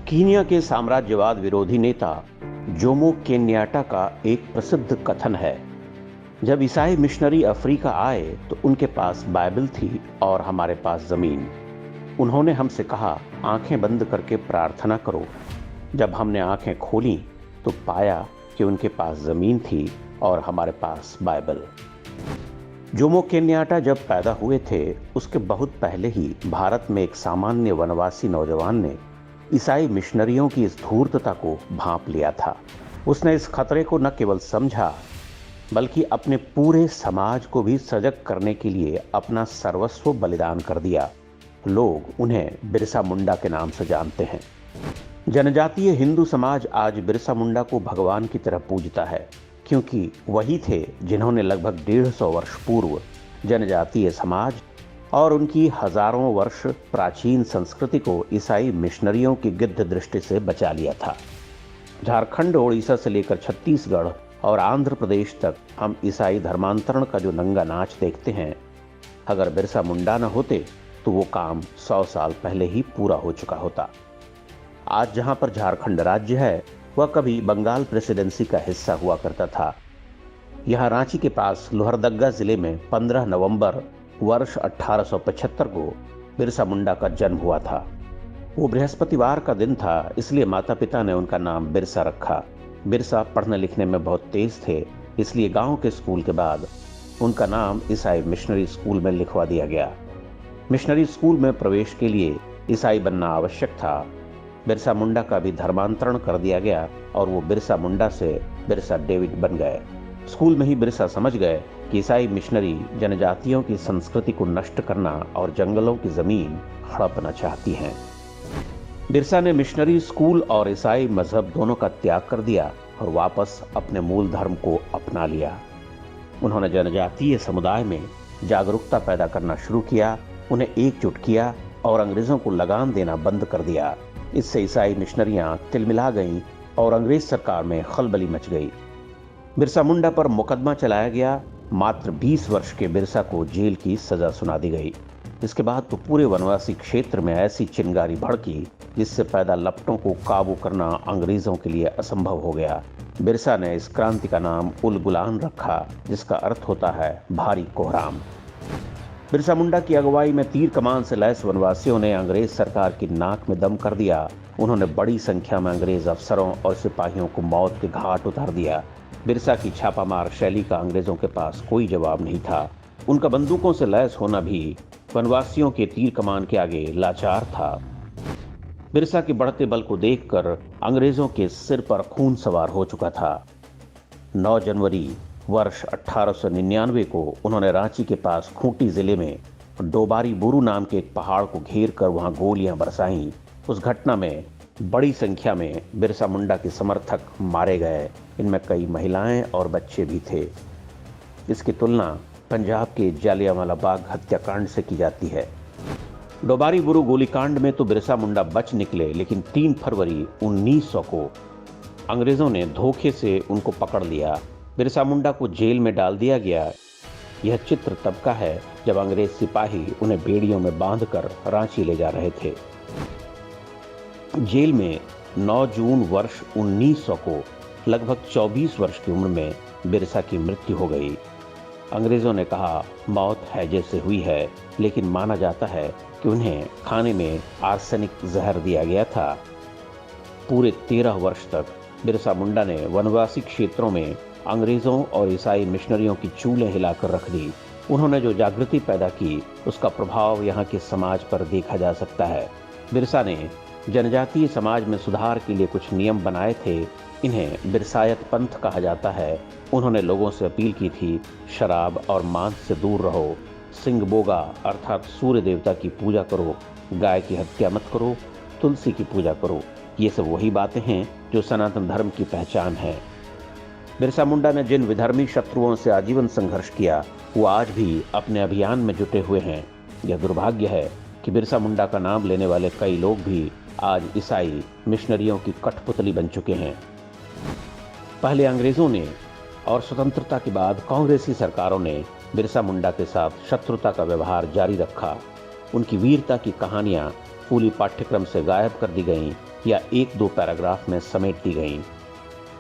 Kenya के साम्राज्यवाद विरोधी नेता जोमो केन्याटा का एक प्रसिद्ध कथन है। जब ईसाई मिशनरी अफ्रीका आए तो उनके पास बाइबल थी और हमारे पास जमीन। उन्होंने हमसे कहा, आंखें बंद करके प्रार्थना करो। जब हमने आंखें खोली तो पाया कि उनके पास जमीन थी और हमारे पास बाइबल। जोमो केन्याटा जब पैदा हुए थे उसके बहुत पहले ही भारत में एक सामान्य वनवासी नौजवान ने ईसाई मिशनरियों की इस धूर्तता को भांप लिया था। उसने इस खतरे को न केवल समझा बल्कि अपने पूरे समाज को भी सजग करने के लिए अपना सर्वस्व बलिदान कर दिया। लोग उन्हें बिरसा मुंडा के नाम से जानते हैं। जनजातीय हिंदू समाज आज बिरसा मुंडा को भगवान की तरह पूजता है, क्योंकि वही थे जिन्होंने लगभग 150 वर्ष पूर्व जनजातीय समाज और उनकी हजारों वर्ष प्राचीन संस्कृति को ईसाई मिशनरियों की गिद्ध दृष्टि से बचा लिया था। झारखंड, ओडिशा से लेकर छत्तीसगढ़ और आंध्र प्रदेश तक हम ईसाई धर्मांतरण का जो नंगा नाच देखते हैं, अगर बिरसा मुंडा न होते तो वो काम 100 साल पहले ही पूरा हो चुका होता। आज जहां पर झारखंड राज्य है वह कभी बंगाल प्रेसिडेंसी का हिस्सा हुआ करता था। यहां रांची के पास लोहरदग्गा जिले में 15 नवंबर वर्ष 1875 को बिरसा मुंडा का जन्म हुआ था। वो बृहस्पतिवार का दिन था, इसलिए माता पिता ने उनका नाम बिरसा रखा। बिरसा पढ़ने लिखने में बहुत तेज थे, इसलिए गांव के स्कूल के बाद उनका नाम ईसाई मिशनरी स्कूल में लिखवा दिया गया। मिशनरी स्कूल में प्रवेश के लिए ईसाई बनना आवश्यक था। बिरसा मुंडा का भी धर्मांतरण कर दिया गया और वो बिरसा मुंडा से बिरसा डेविड बन गए। स्कूल में ही बिरसा समझ गए कि ईसाई मिशनरी जनजातियों की संस्कृति को नष्ट करना और जंगलों की जमीन हड़पना चाहती हैं। बिरसा ने मिशनरी स्कूल और ईसाई मजहब दोनों का त्याग कर दिया और वापस अपने मूल धर्म को अपना लिया। उन्होंने जनजातीय समुदाय में जागरूकता पैदा करना शुरू किया, उन्हें एकजुट किया और अंग्रेजों को लगाम देना बंद कर दिया। इससे ईसाई मिशनरियां तिलमिला गईं और अंग्रेज सरकार में खलबली मच गई। बिरसा मुंडा पर मुकदमा चलाया गया। मात्र 20 वर्ष के बिरसा को जेल की सजा सुना दी गई। इसके बाद तो पूरे वनवासी क्षेत्र में ऐसी चिंगारी भड़की जिससे पैदा लपटों को काबू करना अंग्रेजों के लिए असंभव हो गया। बिरसा ने इस क्रांति का नाम उल गुलान रखा, जिसका अर्थ होता है भारी कोहराम। बिरसा मुंडा की अगुवाई में तीर कमान से लैस वनवासियों ने अंग्रेज सरकार की नाक में दम कर दिया। उन्होंने बड़ी संख्या में अंग्रेज अफसरों और सिपाहियों को मौत के घाट उतार दिया। बिरसा की छापामार शैली का अंग्रेजों के पास कोई जवाब नहीं था। उनका बंदूकों से लैस होना भी वनवासियों के तीर कमान के आगे लाचार था। बिरसा के बढ़ते बल को देखकर अंग्रेजों के सिर पर खून सवार हो चुका था। 9 जनवरी वर्ष 1899 को उन्होंने रांची के पास खूंटी जिले में डोबारी बुरू नाम के एक पहाड़ को घेर कर वहां गोलियां बरसाईं। उस घटना में बड़ी संख्या में बिरसा मुंडा के समर्थक मारे गए। इनमें कई महिलाएं और बच्चे भी थे। इसकी तुलना पंजाब के जालियांवाला बाग हत्याकांड से की जाती है। डोबारी बुरू गोलीकांड में तो बिरसा मुंडा बच निकले, लेकिन 3 फरवरी 1900 को अंग्रेजों ने धोखे से उनको पकड़ लिया। बिरसा मुंडा को जेल में डाल दिया गया। यह चित्र तब का है जब अंग्रेज सिपाही उन्हें बेड़ियों में बांधकर रांची ले जा रहे थे। जेल में 9 जून वर्ष 1900 को लगभग 24 वर्ष की उम्र में बिरसा की मृत्यु हो गई। अंग्रेजों ने कहा मौत हैजे से हुई है, लेकिन माना जाता है कि उन्हें खाने में आर्सेनिक जहर दिया गया था। पूरे 13 वर्ष तक बिरसा मुंडा ने वनवासी क्षेत्रों में अंग्रेजों और ईसाई मिशनरियों की चूल्हें हिलाकर रख दी। उन्होंने जो जागृति पैदा की उसका प्रभाव यहाँ के समाज पर देखा जा सकता है। बिरसा ने जनजातीय समाज में सुधार के लिए कुछ नियम बनाए थे। इन्हें बिरसायत पंथ कहा जाता है। उन्होंने लोगों से अपील की थी, शराब और मांस से दूर रहो, सिंगबोगा अर्थात सूर्य देवता की पूजा करो, गाय की हत्या मत करो, तुलसी की पूजा करो। ये सब वही बातें हैं जो सनातन धर्म की पहचान है। बिरसा मुंडा ने जिन विधर्मी शत्रुओं से आजीवन संघर्ष किया वो आज भी अपने अभियान में जुटे हुए हैं। यह दुर्भाग्य है कि बिरसा मुंडा का नाम लेने वाले कई लोग भी आज ईसाई मिशनरियों की कठपुतली बन चुके हैं। पहले अंग्रेजों ने और स्वतंत्रता के बाद कांग्रेसी सरकारों ने बिरसा मुंडा के साथ शत्रुता का व्यवहार जारी रखा। उनकी वीरता की कहानियां स्कूली पाठ्यक्रम से गायब कर दी गईं या एक दो पैराग्राफ में समेट दी गईं।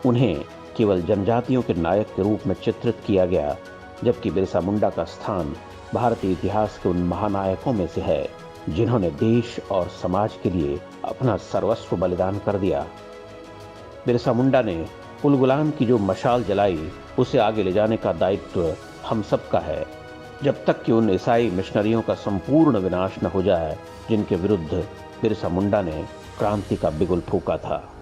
उन्हें केवल जनजातियों के नायक के रूप में चित्रित किया गया, जबकि बिरसा मुंडा का स्थान भारतीय इतिहास के उन महानायकों में से है जिन्होंने देश और समाज के लिए अपना सर्वस्व बलिदान कर दिया। बिरसा मुंडा ने उलगुलान की जो मशाल जलाई, उसे आगे ले जाने का दायित्व हम सब का है, जब तक कि उन ईसाई मिशनरियों का संपूर्ण विनाश न हो जाए जिनके विरुद्ध बिरसा मुंडा ने क्रांति का बिगुल फूंका था।